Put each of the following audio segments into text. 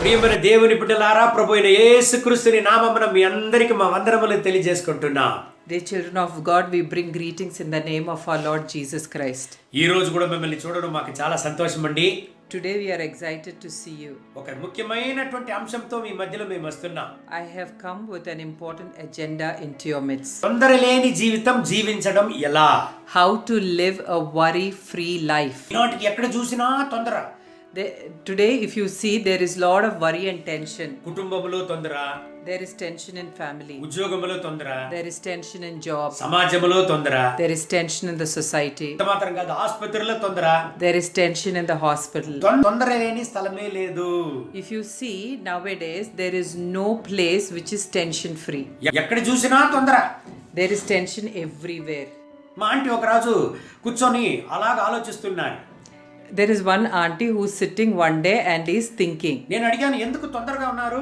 ప్రియమైన దేవుని బిడ్డలారా, ప్రభు అయిన యేసుక్రీస్తుని నామమున మీ అందరికీ మా వందనములు తెలియజేసుకుంటున్నాం. Dear children of God, we bring greetings in the name of our Lord Jesus Christ. ఈ రోజు కూడా మిమ్మల్ని చూడడం మాకు చాలా సంతోషం అండి. Today we are excited to see you. ఒక ముఖ్యమైనటువంటి అంశంతో మీ మధ్యలో మేము వస్తున్నాం. I have come with an important agenda into your midst. తొందర లేని జీవితం జీవించడం ఎలా? How to live a worry-free life. ఈనాటికి ఎక్కడ చూసినా తొందర. Today, if you see, there is lot of worry and tension. కుటుంబంలో తొందర, There is tension in family. ఉద్యోగంలో తొందర, There is tension in job. సమాజంలో తొందర, There is tension in the society. ఇంత మాత్రం కాదు, ఆసుపత్రిలో తొందర. There is tension in the hospital. తొందర లేని స్థలమే లేదు. If you see, nowadays, there is no place which is tension free. ఎక్కడ చూసినా తొందర. There is tension everywhere. మా ఆంటీ ఒక రాజు కూర్చొని అలాగ ఆలోచిస్తున్నాడు. There is one auntie who's sitting one day and is thinking. నేను అడిగాను, ఎందుకు తొందరగా ఉన్నారు?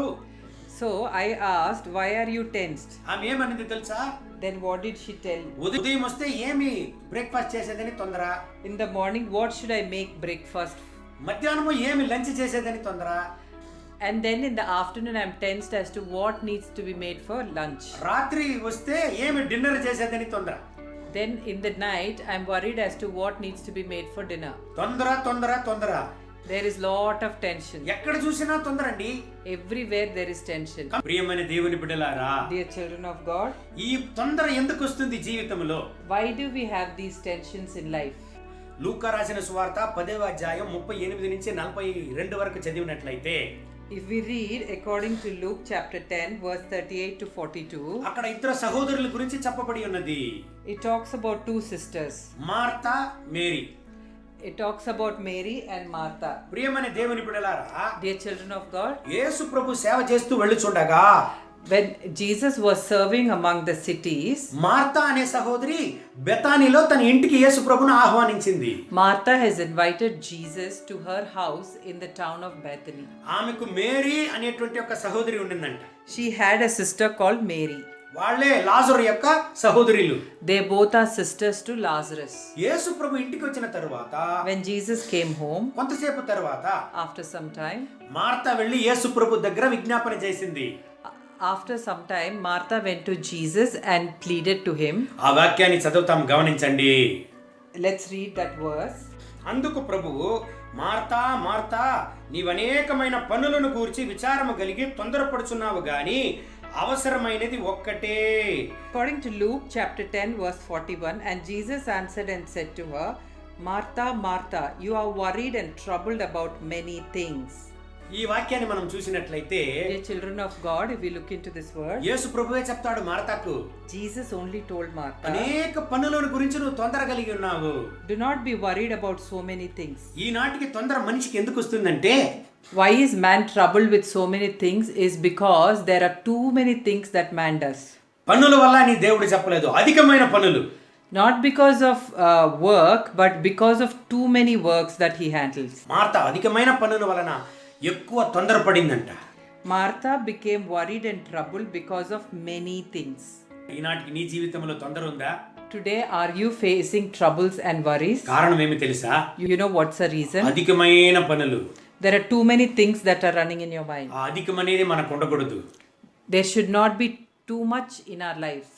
So I asked, why are you tensed? ఆమె ఏమనింది తెలుసా? Then what did she tell? ఉదయం వస్తే ఏమి బ్రేక్ఫాస్ట్ చేసేదని తొందర, In the morning, what should I make breakfast? మధ్యాహ్నం ఏమి లంచ్ చేసేదని తొందర, And then in the afternoon, I'm tensed as to what needs to be made for lunch. రాత్రి వస్తే ఏమి డిన్నర్ చేసేదని తొందర. Then in the night, I'm worried as to what needs to be made for dinner. తొందర తొందర తొందర. There is lot of tension. ఎక్కడ చూసినా తొందర అండి. Everywhere there is tension. ప్రియమైన దేవుని బిడ్డలారా, Dear children of God, ఈ తొందర ఎందుకు వస్తుంది జీవితంలో? why do we have these tensions in life? లూకా రాసిన సువార్త 10వ అధ్యాయం 38 నుంచి 42 వరకు చదివినట్లయితే, If we read according to Luke chapter 10 verse 38 to 42, అక్కడ ఇద్దరు సహోదరుల గురించి చెప్పబడి ఉన్నది. it talks about two sisters. Martha, Mary. It talks about Mary and Martha. ప్రియమైన దేవుని బిడ్డలారా, Dear children of God, యేసు ప్రభు సేవ చేస్తూ వెళ్ళుచుండగా when Jesus was serving among the cities, Martha అనే సహోదరి బెతానీలో తన ఇంటికి యేసు ప్రభును ఆహ్వానించింది. Martha has invited Jesus to her house in the town of Bethany. ఆమెకు మేరీ అనేటువంటి ఒక సహోదరి ఉండిందంట. She had a sister called Mary. వాళ్ళే లాజరు యొక్క సహోదరులు. They both are sisters to Lazarus. యేసు ప్రభు ఇంటికి వచ్చిన తరువాత, When Jesus came home, కొంతసేపు తరువాత after some time, మార్తా వెళ్ళి యేసు ప్రభు దగ్గర విజ్ఞాపన చేసింది. after some time, Martha went to Jesus and pleaded to him. ఆ వాక్యాన్ని చదువుతాం, గమనించండి. Let's read that verse. అందుకు ప్రభువు, మార్తా మార్తా, నీవనేకమైన పనులను గూర్చి విచారము కలిగి తొందరపడుచున్నావు గాని అవసరమైనది ఒక్కటే. According to Luke chapter 10 verse 41, and Jesus answered and said to her, Martha, Martha, you are worried and troubled about many things. ఈ వాక్యాన్ని మనం చూసినట్లయితే, Dear children of God, if we look into this word, యేసు ప్రభువే చెప్తాడు మార్తాకు, Jesus only told Martha, అనేక పనులను గురించి నువ్వు తొందర కలిగి ఉన్నావు. do not be worried about so many things. ఈనాటికి తొందర మనిషికి ఎందుకు వస్తుందంటే, Why is man troubled with so many things is because there are too many things that man does. పనుల వల్ల అని దేవుడు చెప్పలేదు, అధికమైన పనులు. Not because of work, but because of too many works that he handles. Martha అధికమైన పనుల వలన ఎక్కువ తొందరపడిందంట. Martha became worried and troubled because of many things. ఈనాటికి నీ జీవితంలో తొందర ఉందా? Today, are you facing troubles and worries? కారణం ఏమి తెలుసా? You know what's the reason? అధికమైన పనులు. There are too many things that are running in your mind. ఆ అధికం అనేది మనకు ఉండకూడదు. There should not be too much in our life.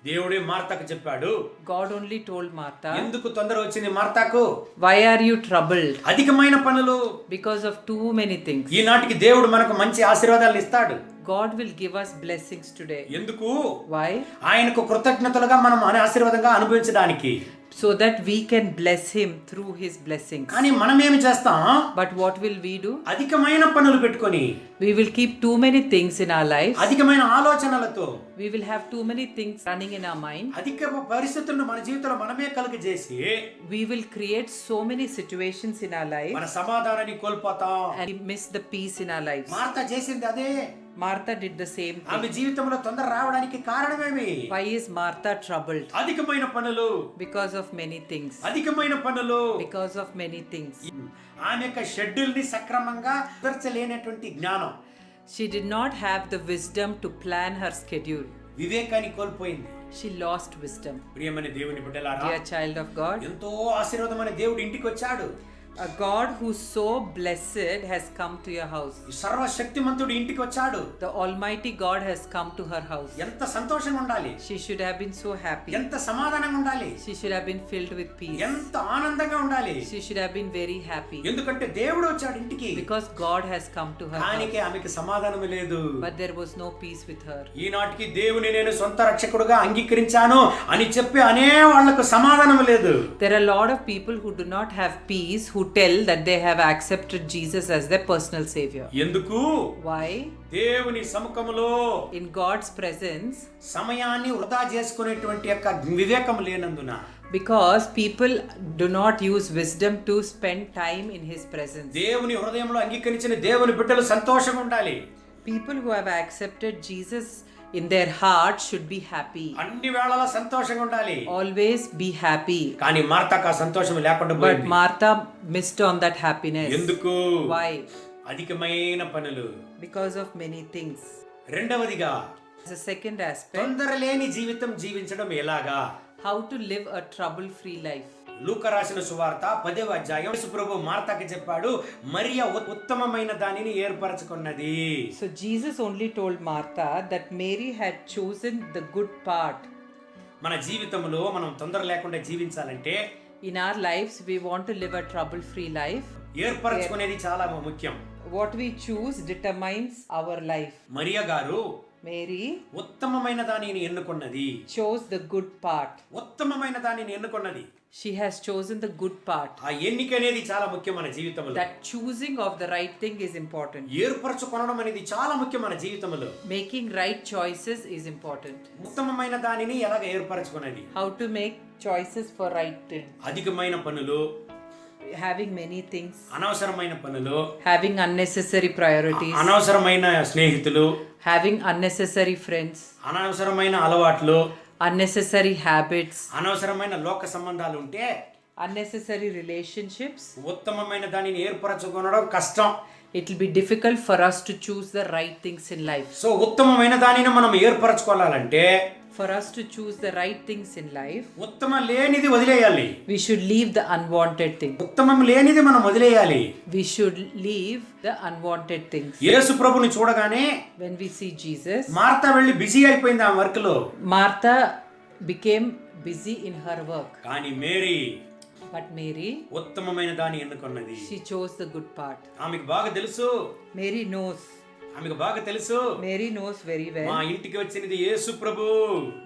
దేవుడే మార్తాకు చెప్పాడు, God only told Martha, ఎందుకు తొందర వచ్చింది మార్తాకు? why are you troubled? అధికమైన పనులు. Because of too many things. ఈనాటికి దేవుడు మనకు మంచి ఆశీర్వాదాలు ఇస్తాడు. God will give us blessings today. ఎందుకు? Why? ఆయనకు కృతజ్ఞతలుగా మనం ఆశీర్వాదంగా అనుభవించడానికి. So that we can bless him through his blessings. కానీ మనం ఏమి చేస్తాం? But what will we do? అధికమైన పనులు పెట్టుకొని, We will keep too many things in our lives. అధికమైన ఆలోచనలతో, We will have too many things running in our mind. అధిక పరిస్థితులను మన జీవితంలో మనమే కలుగజేసి We will create so many situations in our life మన సమాధానాన్ని కోల్పోతాం. and we miss the peace in our lives. Martha చేసింది అదే. Martha did the same ఆమె thing. జీవితంలో తొందర రావడానికి కారణమేమి? Why is Martha troubled? అధికమైన పనులు. Because of many things. అధికమైన పనులు. Because of many things. ఆమె యొక్క షెడ్యూల్ ని సక్రమంగా కుదర్చలేనటువంటి జ్ఞానం. She did not have the wisdom to plan her schedule. వివేకాన్ని కోల్పోయింది. She lost wisdom. ప్రియమైన దేవుని బిడ్డలారా, Dear child of God, ఎంతో ఆశీర్వాదమైన దేవుడు ఇంటికి వచ్చాడు. A God who's so blessed has come to your house. ఈ సర్వశక్తిమంతుడు ఇంటికి వచ్చాడు. The Almighty God has come to her house. ఎంత సంతోషంగా ఉండాలి. She should have been so happy. ఎంత సమాధానంగా ఉండాలి. She should have been filled with peace. ఎంత ఆనందంగా ఉండాలి. She should have been very happy. ఎందుకంటే దేవుడు వచ్చాడు ఇంటికి. Because God has come to her కానికి house. ఆమెకి సమాధానం లేదు. But there was no peace with her. ఈనాటికి దేవుని నేను సొంత రక్షకుడుగా అంగీకరించాను అని చెప్పి అనే వాళ్ళకు సమాధానం లేదు. There are a lot of people who do not have peace, who tell that they have accepted Jesus as their personal savior. ఎందుకు? Why? దేవుని సముఖములో In God's presence, సమయాన్ని వృధా చేసుకునేటువంటి యొక్క వివేకం లేనందున, because people do not use wisdom to spend time in his presence. దేవుని హృదయంలో అంగీకరించిన దేవుని బిడ్డలు సంతోషంగా ఉండాలి. People who have accepted Jesus in their heart should be happy. అన్ని వేళలా సంతోషంగా ఉండాలి. Always be happy. కానీ మార్తాకు ఆ సంతోషం లేకుండా But పోయింది. Martha missed on that happiness. ఎందుకు? Why? అధికమైన పనులు. Because of many things. రెండవదిగా, The second aspect, తొందర లేని జీవితం జీవించడం ఎలాగా? how to live a trouble-free life. లూకా రాసిన సువార్త 10వ అధ్యాయం యేసు ప్రభు మార్తాకి చెప్పాడు, మరియ ఉత్తమమైన దానిని ఏర్పరచుకున్నది. So Jesus only told Martha that Mary had chosen the good part. మన జీవితంలో మనం తొందర లేకుండా జీవించాలంటే, In our lives, we want to live a trouble-free life. ఏర్పరచుకునేది చాలా ముఖ్యం. What we choose determines our life. మరియ గారు Mary ఉత్తమమైన దానిని ఎన్నుకున్నది. chose the good part. ఉత్తమమైన దానిని ఎన్నుకున్నది. She has chosen the good part. ఆ ఎన్నిక అనేది చాలా ముఖ్యం మన జీవితంలో. That choosing of the right thing is important. ఏర్పరచుకోవడం అనేది చాలా ముఖ్యం మన జీవితంలో. Making right choices is important. ఉత్తమమైన దానిని ఎలాగ ఏర్పరచుకున్నది? How to make choices for right thing. అధికమైన పనులు, Having many things. అనవసరమైన పనులు, Having unnecessary priorities. అనవసరమైన స్నేహితులు, Having unnecessary friends. అనవసరమైన అలవాట్లు, Unnecessary habits. అనవసరమైన లోక సంబంధాలు ఉంటే Unnecessary relationships. ఉత్తమమైన దానిని ఏర్పరచుకోవడం కష్టం. It will be difficult for us to choose the right things in life. So ఉత్తమమైన దానిని మనం ఏర్పరచుకోవాలంటే, For us to choose the right things in life, ఉత్తమ లేనిది వదిలేయాలి. we should leave the unwanted thing. ఉత్తమం లేనిది మనం వదిలేయాలి. We should leave the unwanted things. యేసు ప్రభుని చూడగానే When we see Jesus, Martha వెళ్ళి బిజీ అయిపోయింది ఆ వర్క్ లో. Martha became busy in her work. కానీ మేరీ But Mary, ఉత్తమమైన దాన్ని ఎన్నుకున్నది. she chose the good part. ఆమెకు బాగా తెలుసు. Mary knows. ఆమెకు బాగా తెలుసు. Mary knows very మా well ఇంటికి వచ్చినది యేసు ప్రభు.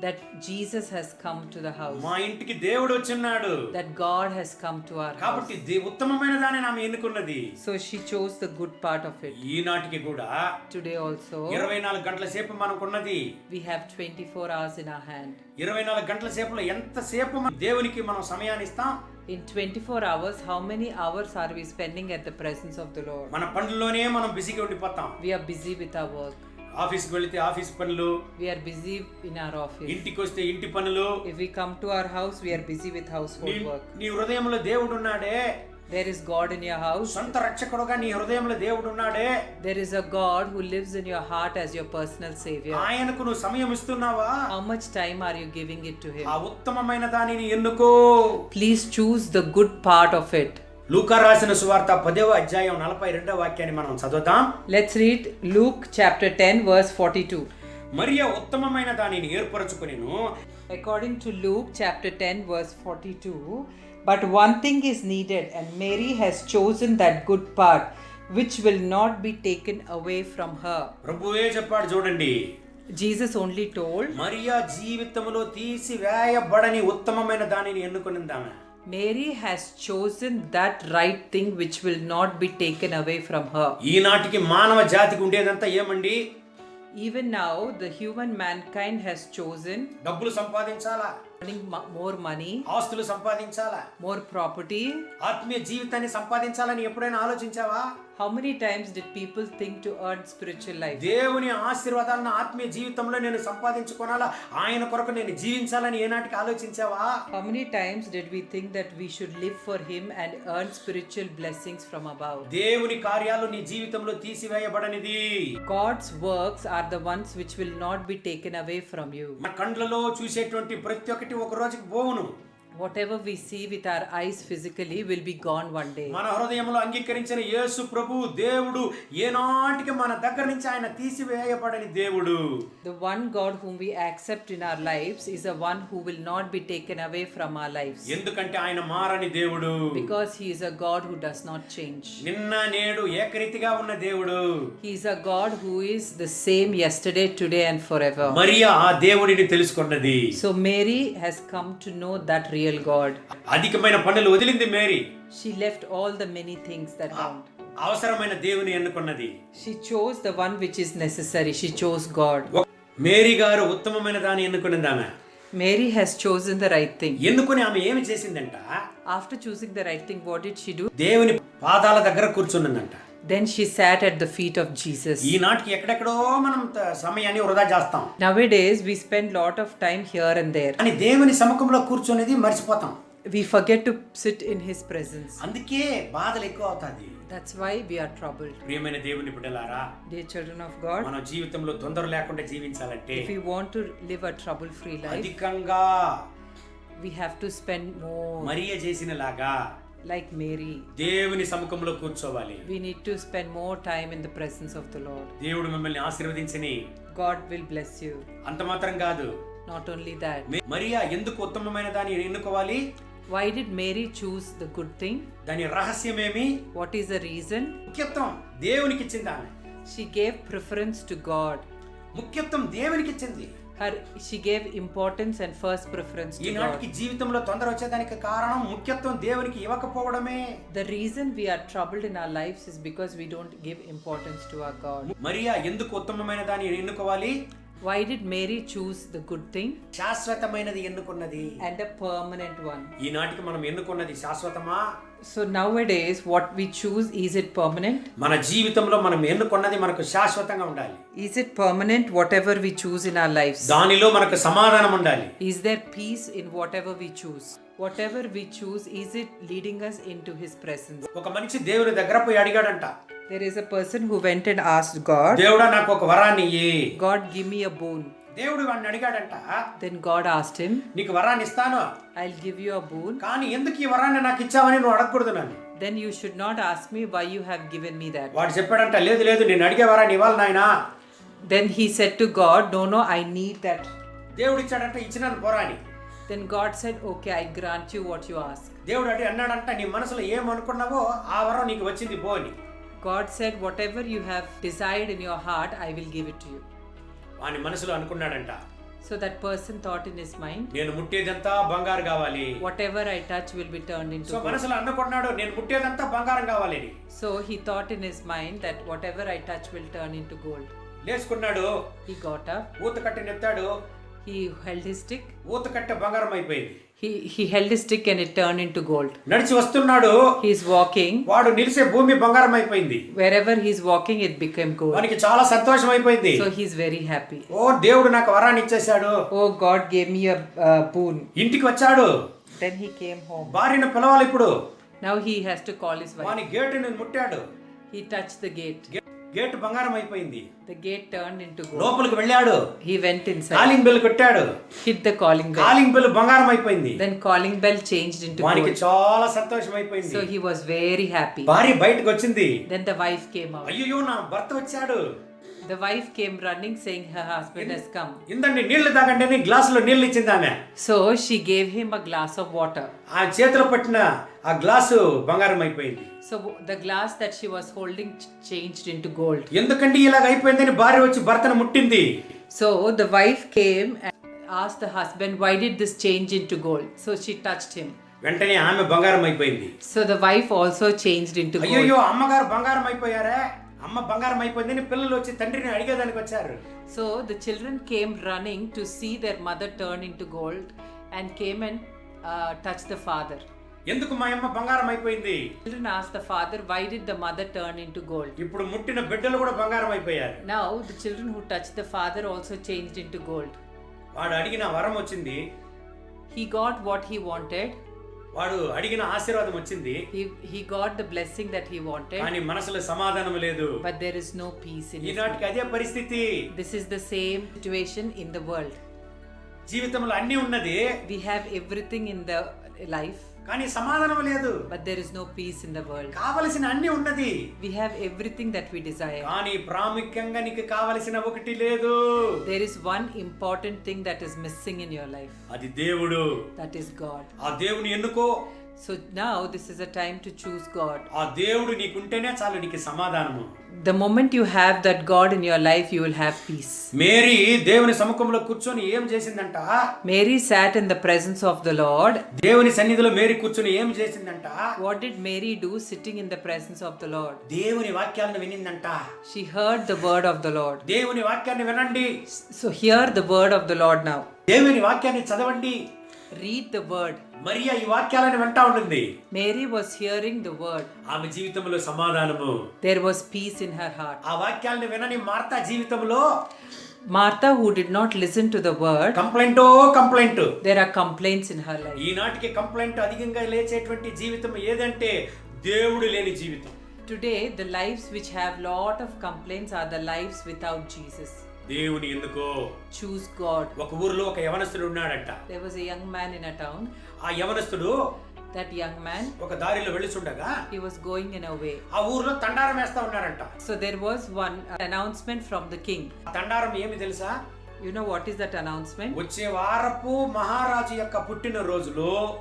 that Jesus has come to the house. మా ఇంటికి దేవుడు వచ్చున్నాడు. That God has come to our house. కాబట్టి ఉత్తమమైన దాన్ని ఆమె ఎన్నుకున్నది. So she chose the good part of it. ఈనాటికి కూడా Today also, 24 గంటల సేపు మనకున్నది. we have 24 hours in our hand. 24 గంటల సేపులో ఎంతసేపు దేవునికి మనం సమయాన్ని ఇస్తాం? In 24 hours, how many hours are we spending at the presence of the Lord? మన పనుల్లోనే మనం బిజీగా ఉండిపోతాం. We are busy with our work. ఆఫీస్కి వెళితే ఆఫీస్ పనులు, We are busy in our office. ఇంటికి వస్తే ఇంటి పనులు. If we come to our house, we are busy with household work. నీ హృదయంలో దేవుడు ఉన్నాడే. There is God in your house. సొంత రక్షకుడుగా నీ హృదయంలో దేవుడు ఉన్నాడే. There is a God who lives in your heart as your personal savior. ఆయనకు నువ్వు సమయం ఇస్తున్నావా? How much time are you giving it to him? ఆ ఉత్తమమైన దానిని ఎన్నుకో. Please choose the good part of it. లూకా రాసిన సువార్త 10వ అధ్యాయం 42వ వాక్యాన్ని మనం చదువుదాం. Let's read Luke chapter 10 verse 42. మరియ ఉత్తమమైన దానిని ఏర్పరచుకొనెను. According to Luke chapter 10 verse 42, but one thing is needed, and Mary has chosen that good part which will not be taken away from her. ప్రభువే చెప్పాడు చూడండి. Jesus only told, మరియ జీవితంలో తీసివేయబడని ఉత్తమమైన దానిని ఎన్నుకొనిందామె. Mary has chosen that right thing which will not be taken away from her. ఈనాటికి మానవ జాతికి ఉండేదంతా ఏమండి? Even now, the human mankind has chosen డబ్బులు సంపాదించాలా, earning more money, ఆస్తులు సంపాదించాలా, more property. ఆత్మీయ జీవితాన్ని సంపాదించాలని ఎప్పుడైనా ఆలోచించావా? How many times did people think to earn spiritual life? దేవుని ఆశీర్వాదాలను ఆత్మీయ జీవితంలో నేను సంపాదించుకోనాలా, ఆయన కొరకు నేను జీవించాలని ఏనాటికి ఆలోచించావా? How many times did we think that we should live for him and earn spiritual blessings from above? దేవుని కార్యాలు నీ జీవితంలో తీసివేయబడనిది. God's works are the ones which will not be taken away from you. మన కండ్లలో చూసేటువంటి ప్రతి ఒక్కటి ఒక రోజుకి పోవును. Whatever we see with our eyes physically will be gone one day. మన హృదయంలో అంగీకరించిన యేసు ప్రభు దేవుడు ఏనాటికి మన దగ్గర నుంచి ఆయన తీసివేయబడని దేవుడు. The one God whom we accept in our lives is the one who will not be taken away from our lives. ఎందుకంటే ఆయన మారని దేవుడు. Because he is a God who does not change. నిన్న నేడు ఏకరీతిగా ఉన్న దేవుడు. He is a God who is the same yesterday, today and forever. Mariya ఆ దేవుడిని తెలుసుకున్నది. So Mary has come to know that real God. అధికమైన పనులు వదిలింది Mary. She left all the many things that count. అవసరమైన దేవుని ఎన్నుకున్నది. She chose the one which is necessary. She chose God. Mary గారు ఉత్తమమైన దాన్ని ఎన్నుకున్నది ఆమె. Mary has chosen the right thing. ఎన్నుకొని ఆమె ఏమి చేసిందంట? After choosing the right thing, what did she do? దేవుని పాదాల దగ్గర కూర్చున్నదంట. Then she sat at the feet of Jesus. ఈనాటికి ఎక్కడెక్కడో మనం సమయాన్ని వృధా చేస్తాం. Nowadays we spend lot of time here and there. అని దేవుని సముఖంలో కూర్చునేది మర్చిపోతాం. We forget to sit in his presence. అందుకే బాధలు ఎక్కువ అవుతాది. That's why we are troubled. ప్రియమైన దేవుని బిడ్డలారా, Dear children of God, మన జీవితంలో తొందర లేకుండా జీవించాలంటే if we want to live a trouble-free life, అధికంగా we have to spend more Maria చేసినలాగా like Mary. దేవుని సముఖంలో కూర్చోవాలి. We need to spend more time in the presence of the Lord. దేవుడు మిమ్మల్ని ఆశీర్వదించని. God will bless you. అంత మాత్రం కాదు. Not only that. Mariya ఎందుకు ఉత్తమమైన దాన్ని ఎన్నుకోవాలి? Why did Mary choose the good thing? దాని రహస్యమేమి? What is the reason? ముఖ్యత్వం దేవునికి ఇచ్చింది ఆమె. She gave preference to God. ముఖ్యత్వం దేవునికి ఇచ్చింది. She gave importance and first preference to God. ఈనాటికి జీవితంలో తొందర వచ్చేదానికి కారణం ముఖ్యత్వం దేవునికి ఇవ్వకపోవడమే. The reason we are troubled in our lives is because we don't give importance to our God. Mariya ఎందుకు ఉత్తమమైన దాన్ని ఎన్నుకోవాలి? Why did Mary choose the good thing? శాశ్వతమైనది ఎన్నుకున్నది. And a permanent one. ఈనాటికి మనం ఎన్నుకున్నది శాశ్వతమా? So nowadays what we choose, is it permanent? మన జీవితంలో మనం ఎన్నుకున్నది మనకు శాశ్వతంగా ఉండాలి. Is it permanent whatever we choose in our lives? దానిలో మనకు సమాధానం ఉండాలి. Is there peace in whatever we choose? Whatever we choose, is it leading us into his presence? ఒక మనిషి దేవుని దగ్గర పోయి అడిగాడంట. There is a person who went and asked God, దేవుడా నాకు ఒక వరాన్ని ఇయ్యి. God, give me a boon. దేవుడు వాడిని అడిగాడంట. Then God asked him, నీకు వరాన్ని ఇస్తాను, I'll give you a boon. కానీ ఎందుకు ఈ వరాన్ని నాకు ఇచ్చావని నువ్వు అడగకూడదు నన్ను. Then you should not ask me why you have given me that. వాడు చెప్పాడంట, లేదు లేదు నేను అడిగే వరాన్ని ఇవ్వాలి నాయనా. Then he said to God, no, I need that. దేవుడు ఇచ్చాడంట, ఇచ్చినాను పోరాని. Then God said, okay, I grant you what you ask. దేవుడు అన్నాడంట, నీ మనసులో ఏమనుకున్నావో ఆ వరం నీకు వచ్చింది పో అని. God said, whatever you have desired in your heart, I will give it to you. వాని మనసులో అనుకున్నాడంట, So that person thought in his mind, నేను ముట్టేదంతా బంగారు కావాలి. whatever I touch will be turned into so gold. మనసులో అనుకున్నాడు, నేను ముట్టేదంతా బంగారం కావాలి అని. So he thought in his mind that whatever I touch will turn into gold. లేసుకున్నాడు, He got up, ఊత కట్టె నెత్తాడు, he held his stick, ఊత కట్టె బంగారం అయిపోయింది. he held his stick and it turned into gold. నడిచి వస్తున్నాడు, He is walking, వాడు నిలిసే భూమి బంగారం అయిపోయింది. wherever he is walking it became gold. వానికి చాలా సంతోషం అయిపోయింది. So he is very happy. ఓ దేవుడు నాకు వరాన్ని ఇచ్చేశాడు. Oh, God gave me a boon. ఇంటికి వచ్చాడు, Then he came home. భార్యను పిలవాలి ఇప్పుడు. Now he has to call his wife. వాని గేటుని ముట్టాడు, He touched the gate. Gate బంగారం అయిపోయింది. The gate turned into gold. లోపలికి వెళ్ళాడు, He went inside, calling bell కొట్టాడు, hit the calling bell. Calling bell బంగారం అయిపోయింది. Then calling bell changed into వానికి gold. చాలా సంతోషం అయిపోయింది. So he was very happy. భార్య బయటకు వచ్చింది, Then the wife came out. అయ్యో నా భర్త వచ్చాడు. The wife came running saying her husband has come. ఇందండి నీళ్లు తాగండి అని గ్లాసులో నీళ్లు ఇచ్చింది ఆమె. So she gave him a glass of water. ఆ చేతిలో పట్టిన ఆ గ్లాసు బంగారం అయిపోయింది. So the glass that she was holding changed into gold. ఎందుకంటే ఇలాగ అయిపోయిందని భార్య వచ్చి భర్తను ముట్టింది. So the wife came and asked the husband, why did this change into gold? So she touched him. వెంటనే ఆమె బంగారం అయిపోయింది. So the wife also changed into gold. అయ్యో అమ్మగారు బంగారం అయిపోయారే, అమ్మ బంగారం అయిపోయిందని పిల్లలు వచ్చి తండ్రిని అడిగేదానికి వచ్చారు. So the children came running to see their mother turn into gold and came and touched the father. ఎందుకు మా అమ్మ బంగారం అయిపోయింది? Children asked the father, why did the mother turn into gold? ఇప్పుడు ముట్టిన బిడ్డలు కూడా బంగారం అయిపోయారు. Now the children who touched the father also changed into gold. వాడు అడిగిన వరం వచ్చింది, He got what he wanted. వాడు అడిగిన ఆశీర్వాదం వచ్చింది, He got the blessing that he wanted. కానీ మనసులో సమాధానం లేదు. But there is no peace in his ఈనాటికి అదే పరిస్థితి. life. This is the same situation in the world. జీవితంలో అన్ని ఉన్నది, We have everything in the life, కానీ సమాధానం లేదు. but there is no peace in the world. కావలసిన అన్ని ఉన్నది, We have everything that we desire. కానీ ప్రాముఖ్యంగా నీకు కావలసిన ఒకటి లేదు. There is one important thing that is missing in your life. అది దేవుడు. That is God. ఆ దేవుని ఎన్నుకో. So now this is a time to choose God. ఆ దేవుడు నీకుంటేనే చాలు నీకు సమాధానము. The moment you have that God in your life, you will have peace. Mary దేవుని సముఖంలో కూర్చొని ఏం చేసిందంట? Mary sat in the presence of the Lord. దేవుని సన్నిధిలో మేరీ కూర్చొని ఏం చేసిందంట? What did Mary do sitting in the presence of the Lord? దేవుని వాక్యాలను వినిందంట. She heard the word of the Lord. దేవుని వాక్యాన్ని వినండి. So hear the word of the Lord now. దేవుని వాక్యాన్ని చదవండి. Read the word. మరియా ఈ వాక్యాలను వింటా ఉంటుంది. Mary was hearing the word. ఆమె జీవితంలో సమాధానము. There was peace in her heart. ఆ వాక్యాలను వినని మార్తా జీవితంలో Martha, who did not listen to the word, complaint. there are complaints in her life. ఈనాటికి కంప్లైంట్ అధికంగా లేచేటువంటి జీవితం ఏదంటే దేవుడు లేని జీవితం. Today, the lives which have lot of complaints are the lives without Jesus. దేవుని ఎందుకో. Choose God. ఒక ఊరిలో ఒక యవనస్తుడు ఉన్నాడంట. There was a young man in a town. ఆ యవనస్తుడు That young man, ఒక దారిలో వెళ్ళుచుండగా he was going in a way. ఆ ఊరిలో తండారం వేస్తా ఉన్నారంట. So there was one announcement from the king. ఆ తండారం ఏమి తెలుసా? You know what is that announcement? వచ్చే వారపు మహారాజు యొక్క పుట్టిన రోజులో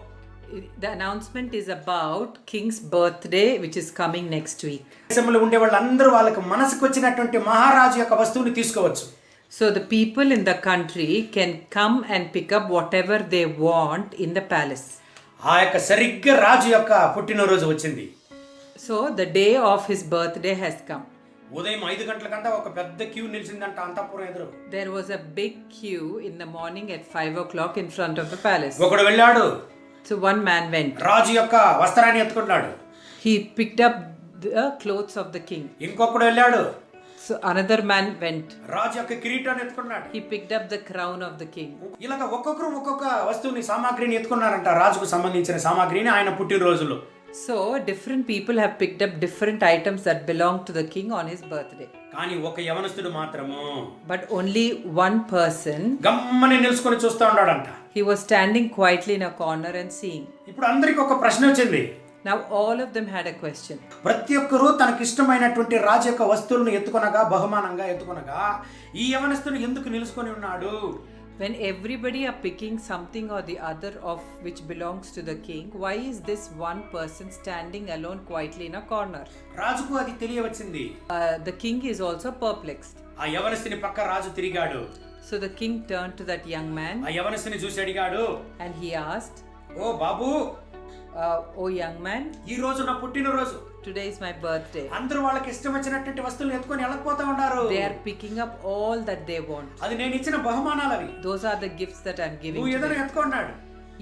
The announcement is about king's birthday, which is coming next week. దేశంలో ఉండే వాళ్ళందరూ వాళ్ళకి మనసుకు వచ్చినటువంటి మహారాజు యొక్క వస్తువుని తీసుకోవచ్చు. So the people in the country can come and pick up whatever they want in the palace. ఆ యొక్క సరిగ్గా రాజు యొక్క పుట్టినరోజు వచ్చింది. So the day of his birthday has come. ఉదయం 5 గంటలకంతా ఒక పెద్ద క్యూ నిలిచిందంట అంతఃపురం ఎదురు. There was a big queue in the morning at 5 o'clock in front of the palace. ఒకడు వెళ్ళాడు. So one man went. రాజు యొక్క వస్త్రాన్ని ఎత్తుకున్నాడు. He picked up the clothes of the king. ఇంకొకడు వెళ్ళాడు. So another man went. రాజు యొక్క కిరీటాన్ని ఎత్తుకున్నాడు. He picked up the crown of the king. ఇలాగ ఒక్కొక్కరు ఒక్కొక్క వస్తువుని సామాగ్రిని ఎత్తుకున్నారంట, రాజుకు సంబంధించిన సామాగ్రిని ఆయన పుట్టినరోజులో. So different people have picked up different items that belong to the king on his birthday. కానీ ఒక యవనస్తుడు మాత్రము But only one person, గమ్మని నిలుచుకొని చూస్తా ఉన్నాడంట. he was standing quietly in a corner and seeing. ఇప్పుడు అందరికి ఒక ప్రశ్న వచ్చింది. Now all of them had a question. ప్రతి ఒక్కరూ తనకి ఇష్టమైనటువంటి రాజు యొక్క వస్తువులను ఎత్తుకొనగా, బహుమానంగా ఎత్తుకొనగా, ఈ యవనస్తుడు ఎందుకు నిలుచుకొని ఉన్నాడు? When everybody are picking something or the other of which belongs to the king, why is this one person standing alone quietly in a corner? రాజుకు అది తెలియవచ్చింది. The king is also perplexed. ఆ యవనస్తుని పక్క రాజు తిరిగాడు. So the king turned to that young man ఆ యవనస్తుని చూసి అడిగాడు, and he asked, oh Babu, "Oh young man, ఈ రోజు నా పుట్టినరోజు. today is my birthday." అందరూ వాళ్ళకి ఇష్టం వచ్చినటువంటి వస్తువులు ఎత్తుకొని వెళ్ళకపోతా ఉన్నారు. They are picking up all that they want. అది నేను ఇచ్చిన బహుమానాలు అవి. Those are the gifts that I'm giving నువ్వు to ఏదైనా them. ఎత్తుకున్నాడు.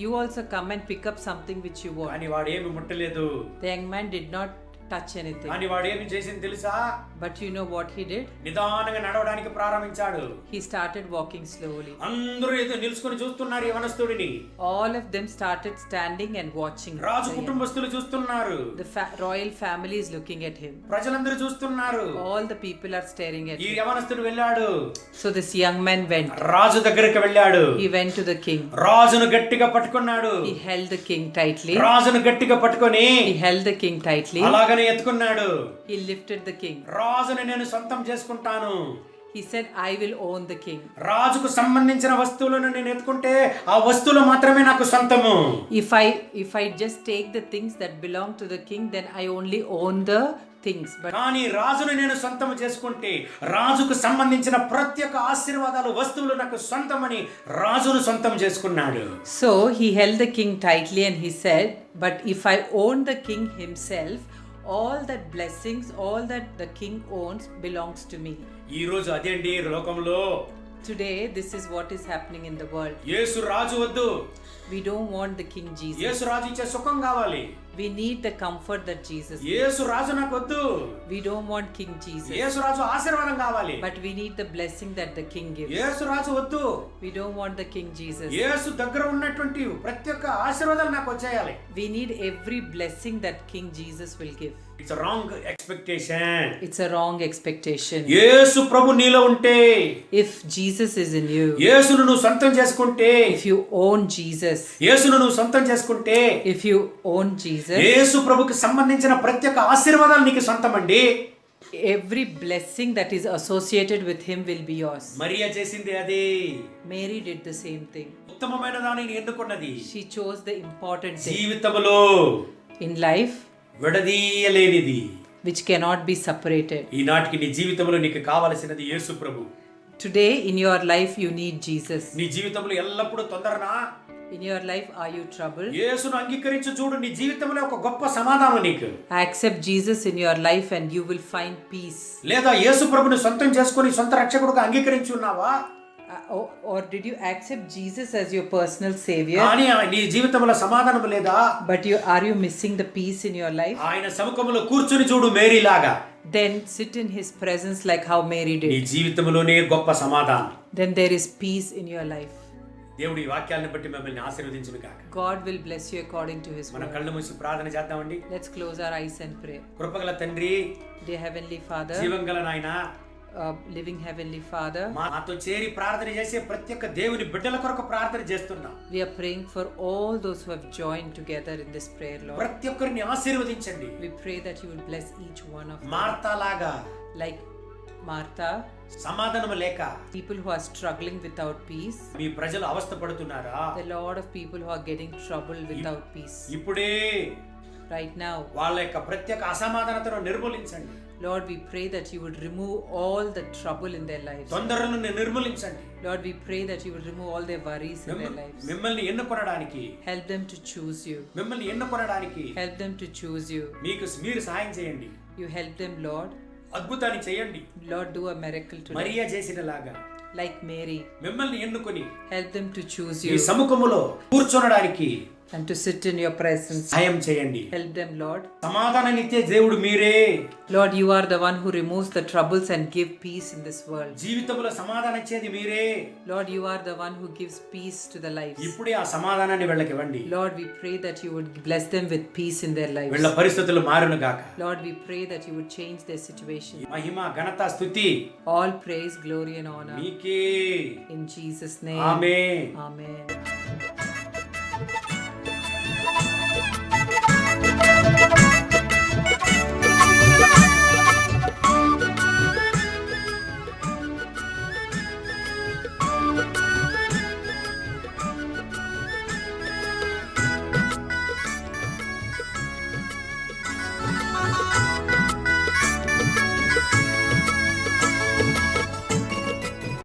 You also come and pick up something which you want. కానీ వాడు ఏమి ముట్టలేదు. The young man did not touch anything. కానీ వాడు ఏమి చేసింది తెలుసా? But you know what he did? నిదానంగా నడవడానికి ప్రారంభించాడు. He started walking slowly. అందరూ ఏదో నిలుచుకొని చూస్తున్నారు యవనస్తుడిని. All of them started standing and watching. Raju the young- కుటుంబస్తులు చూస్తున్నారు. The royal family is looking at him. ప్రజలందరూ చూస్తున్నారు. All the people are staring at ఈ him. యవనస్తుడు వెళ్ళాడు. So this young man went. రాజు దగ్గరికి వెళ్ళాడు. He went to the king. రాజును గట్టిగా పట్టుకున్నాడు. He held the king tightly. రాజును గట్టిగా పట్టుకొని He held the king tightly. అలాగనే ఎత్తుకున్నాడు. He lifted the king. రాజుని నేను సొంతం చేసుకుంటాను. He said, "I will own the king." రాజుకు సంబంధించిన వస్తువులను నేను ఎత్తుకుంటే ఆ వస్తువులు మాత్రమే నాకు సొంతము. If I just take the things that belong to the king, then I only own the things. But కానీ రాజును నేను సొంతం చేసుకుంటే రాజుకు సంబంధించిన ప్రతి ఒక్క ఆశీర్వాదాలు, వస్తువులు నాకు సొంతమని రాజును సొంతం చేసుకున్నాడు. so he held the king tightly and he said, "But if I own the king himself, all that blessings, all that the king owns belongs to me." ఈ రోజు అదేంటి లోకంలో. Today this is what is happening in the world. యేసు రాజు వద్దు. We don't want the king Jesus. యేసు రాజు ఇచ్చే సుఖం కావాలి. We need the comfort that Jesus gives. యేసు రాజు నాకు వద్దు, We don't want King Jesus, యేసు రాజు ఆశీర్వాదం కావాలి. but we need the blessing that the King gives. యేసు రాజు వద్దు, We don't want the King Jesus. యేసు దగ్గర ఉన్నటువంటి ప్రతి ఒక్క ఆశీర్వాదాలు నాకు వచ్చేయాలి. We need every blessing that King Jesus will give. It's wrong expectation. It's a wrong expectation. యేసు ప్రభు నీలో ఉంటే, If Jesus is in you, యేసును నువ్వు సొంతం చేసుకుంటే, if you own Jesus, యేసును నువ్వు సొంతం చేసుకుంటే, if you own Jesus, యేసు ప్రభుకి సంబంధించిన ప్రతి ఒక్క ఆశీర్వాదాలు నీకు సొంతమండి. every blessing that is associated with him will be yours. Mariya చేసింది అది. Mary did the same thing. ఉత్తమమైన దానిని ఎన్నుకున్నది. She chose the important thing జీవితంలో in life విడదీయలేనిది. which cannot be separated. ఈనాటికి నీ జీవితంలో నీకు కావలసినది యేసు ప్రభు. Today in your life you need Jesus. నీ జీవితంలో ఎల్లప్పుడూ తొందరనా? In your life are you troubled? యేసును అంగీకరించి చూడు, నీ జీవితంలో ఒక గొప్ప సమాధానం నీకు. Accept Jesus in your life and you will find peace. లేదా యేసు ప్రభుని సొంతం చేసుకొని సొంత రక్షకుడుగా అంగీకరించి ఉన్నావా? Or did you accept Jesus as your personal savior, కానీ నీ జీవితంలో సమాధానం లేదా? but are you missing the peace in your life? ఆయన సముఖంలో కూర్చుని చూడు మేరీ లాగా. Then sit in his presence like how Mary నీ did. జీవితంలోనే గొప్ప సమాధానం. Then there is peace in your life. దేవుడి ఈ వాక్యాలను బట్టి మిమ్మల్ని ఆశీర్వదించును గాక. God will bless you according to his మన word. కళ్ళు మూసి ప్రార్థన చేద్దామండి. Let's close our eyes and pray. కృపగల తండ్రి, Dear Heavenly Father, జీవంగల నాయనా, living Heavenly Father, మాతో చేరి ప్రార్థన చేసే ప్రతి ఒక్క దేవుని బిడ్డల కొరకు ప్రార్థన చేస్తున్నాం. we are praying for all those who have joined together in this prayer, Lord. ప్రతి ఒక్కరిని ఆశీర్వదించండి. We pray that you would bless each one of them. Martha లాగా Like Martha, సమాధానం లేక people who are struggling without peace, మీ ప్రజలు అవస్థ పడుతున్నారా? the lot of people who are getting trouble without peace. ఇప్పుడే Right now, వాళ్ళ యొక్క ప్రత్యేక అసమాధానతను నిర్మూలించండి. Lord, we pray that you would remove all the trouble in their lives. తొందరలను నిర్మూలించండి. Lord, we pray that you would remove all their worries in their lives. మిమ్మల్ని ఎన్నుకొనడానికి, Help them to choose you. మిమ్మల్ని ఎన్నుకొనడానికి Help them to choose you. మీరు సహాయం చేయండి. You help them, Lord. అద్భుతాన్ని చేయండి. Lord, do a miracle today. Mariya చేసినలాగా Like Mary, మిమ్మల్ని ఎన్నుకొని help them to choose ఈ you సముఖములో కూర్చొనడానికి and to sit in your presence. సహాయం చేయండి. Help them, Lord. సమాధానాన్ని ఇచ్చే దేవుడు మీరే. Lord, you are the one who removes the troubles and give peace in this world. జీవితంలో సమాధానం ఇచ్చేది మీరే. Lord, you are the one who gives peace to the lives. ఇప్పుడే ఆ సమాధానాన్ని వీళ్ళకి ఇవ్వండి. Lord, we pray that you would bless them with peace in their lives. వీళ్ళ పరిస్థితులు మారును గాక. Lord, we pray that you would change their situation. మహిమ, ఘనత, స్తుతి All praise, glory and honor. మీకే. In Jesus' name. Amen. Amen.